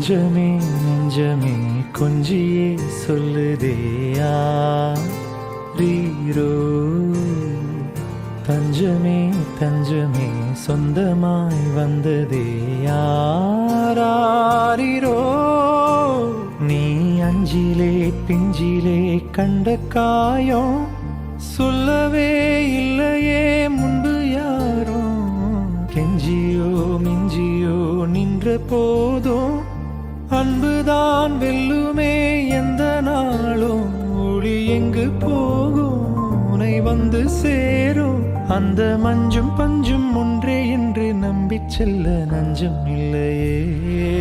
நெஞ்சமே நெஞ்சமே கொஞ்சியே சொல்லுதேயா ரீரோ தஞ்சமே தஞ்சமே சொந்தமாய் வந்ததே யாரோ நீ அஞ்சிலே பிஞ்சிலே கண்ட காயம் சொல்லவே இல்லையே முன்பு யாரோ கெஞ்சியோ மிஞ்சியோ நின்ற போதும் அன்புதான் வெல்லுமே எந்த நாளும் ஒளி எங்கு போகும் உனை வந்து சேரும் அந்த மஞ்சும் பஞ்சும் ஒன்றே என்று நம்பிச் செல்ல நஞ்சம் இல்லையே